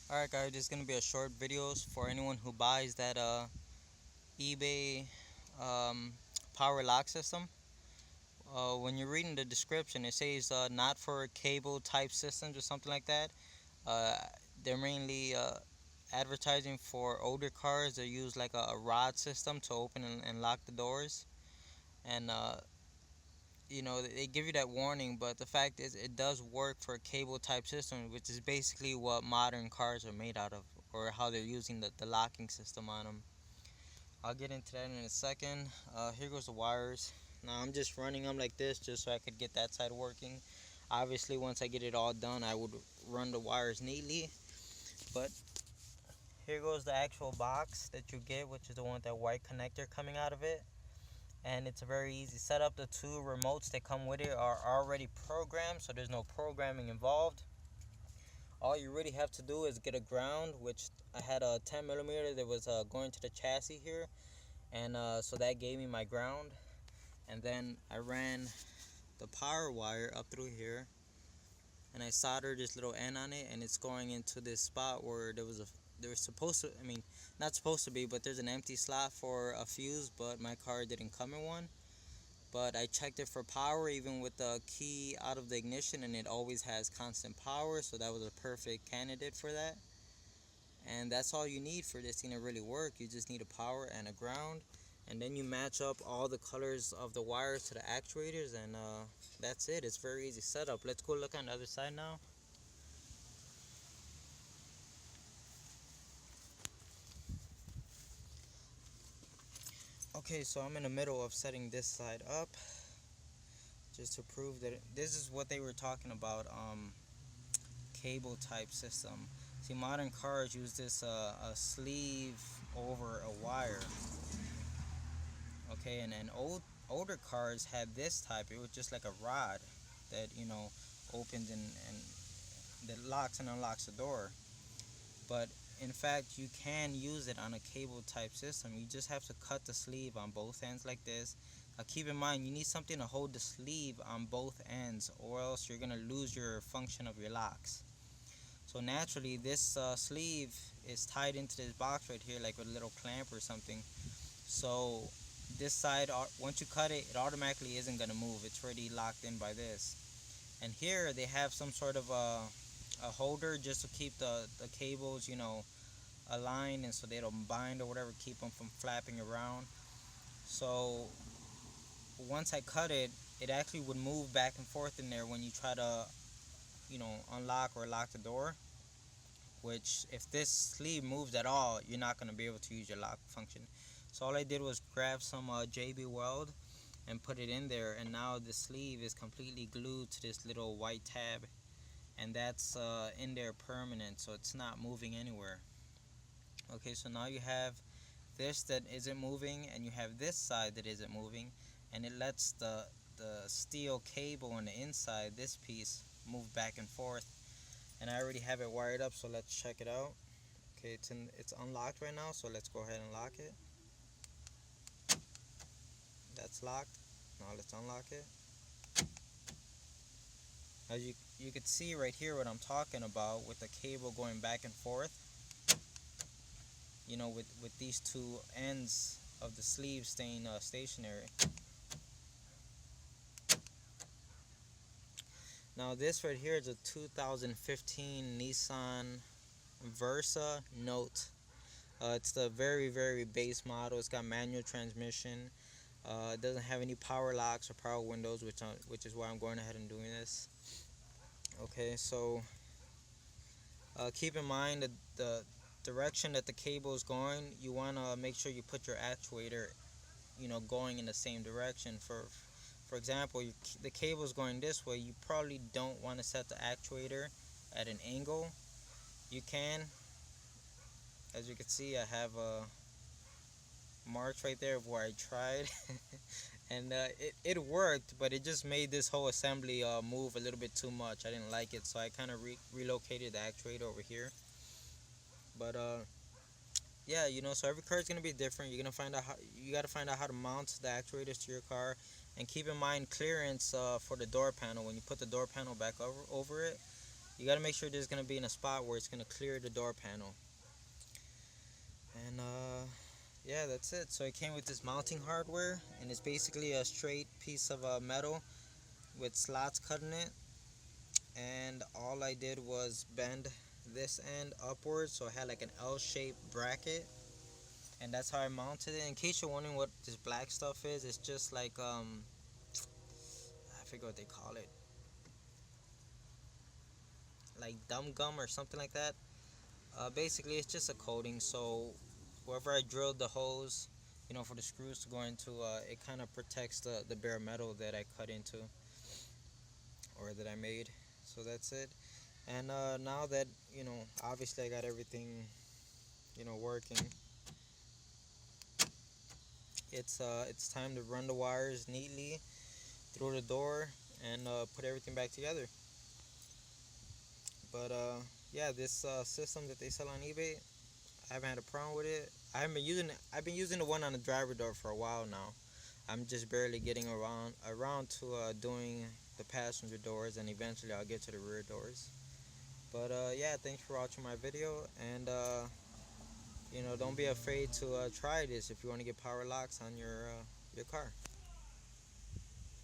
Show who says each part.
Speaker 1: Alright guys, this is gonna be a short videos for anyone who buys that eBay um, power lock system. When you're reading the description, it says not for cable type systems or something like that. Uh, they're mainly advertising for older cars. They use like a rod system to open and lock the doors, and they give you that warning. But the fact is, it does work for a cable type system, which is basically what modern cars are made out of, or how they're using the locking system on them. I'll get into that in a second. Here goes the wires. Now I'm just running them like this just so I could get that side working. Obviously, once I get it all done, I would run the wires neatly. But here goes the actual box that you get, which is the one with that white connector coming out of it. And it's a very easy setup. The two remotes that come with it are already programmed, so there's no programming involved. All you really have to do is get a ground, which I had a 10 millimeter that was going to the chassis here, and so that gave me my ground. And then I ran the power wire up through here, and I soldered this little end on it, and it's going into this spot where there was supposed to, not supposed to be, but there's an empty slot for a fuse, but my car didn't come in one. But I checked it for power even with the key out of the ignition, and it always has constant power, so that was a perfect candidate for that. And that's all you need for this thing to really work. You just need a power and a ground, and then you match up all the colors of the wires to the actuators, and that's it. It's very easy setup. Let's go look on the other side now. Okay, so I'm in the middle of setting this side up just to prove that this is what they were talking about, cable type system. See, modern cars use this a sleeve over a wire. Okay, and then older cars had this type. It was just like a rod that opens and that locks and unlocks the door. But in fact, you can use it on a cable type system. You just have to cut the sleeve on both ends like this. Now keep in mind, you need something to hold the sleeve on both ends, or else you're gonna lose your function of your locks. So naturally, this sleeve is tied into this box right here, like with a little clamp or something. So this side, once you cut it, it automatically isn't gonna move. It's already locked in by this. And here they have some sort of a holder just to keep the cables, aligned, and so they don't bind or whatever, keep them from flapping around. So once I cut it, it actually would move back and forth in there when you try to, unlock or lock the door. Which, if this sleeve moves at all, you're not going to be able to use your lock function. So all I did was grab some JB Weld and put it in there, and now the sleeve is completely glued to this little white tab, and that's in there permanent, so it's not moving anywhere. Okay, so now you have this that isn't moving, and you have this side that isn't moving, and it lets the steel cable on the inside, this piece, move back and forth. And I already have it wired up, so let's check it out. Okay, it's unlocked right now, so let's go ahead and lock it. That's locked. Now let's unlock it. As you could see right here what I'm talking about with the cable going back and forth. With these two ends of the sleeve staying stationary. Now this right here is a 2015 Nissan Versa Note. It's the very, very base model. It's got manual transmission. It doesn't have any power locks or power windows, which is why I'm going ahead and doing this. Okay, so keep in mind that the direction that the cable is going, you want to make sure you put your actuator, going in the same direction. For example, the cable is going this way. You probably don't want to set the actuator at an angle. You can, as you can see, I have a marks right there of where I tried and it worked, but it just made this whole assembly move a little bit too much. I didn't like it, so I kind of relocated the actuator over here. But yeah, so every car is gonna be different. You're gonna find out you gotta find out how to mount the actuators to your car, and keep in mind clearance for the door panel. When you put the door panel back over it, You gotta make sure there's gonna be in a spot where it's gonna clear the door panel. And yeah, that's it. So it came with this mounting hardware, and it's basically a straight piece of metal with slots cut in it. And all I did was bend this end upwards, so I had like an L-shaped bracket, and that's how I mounted it. In case you're wondering what this black stuff is, it's just like I forget what they call it, like dumb gum or something like that. Basically, it's just a coating. So wherever I drilled the holes, for the screws to go into, it kind of protects the bare metal that I cut into or that I made. So that's it. And now that obviously I got everything working, it's time to run the wires neatly through the door and put everything back together. But yeah, this system that they sell on eBay, I haven't had a problem with it. I haven't been using it. I've been using the one on the driver door for a while now. I'm just barely getting around to doing the passenger doors, and eventually I'll get to the rear doors. But yeah, thanks for watching my video, and don't be afraid to try this if you want to get power locks on your car.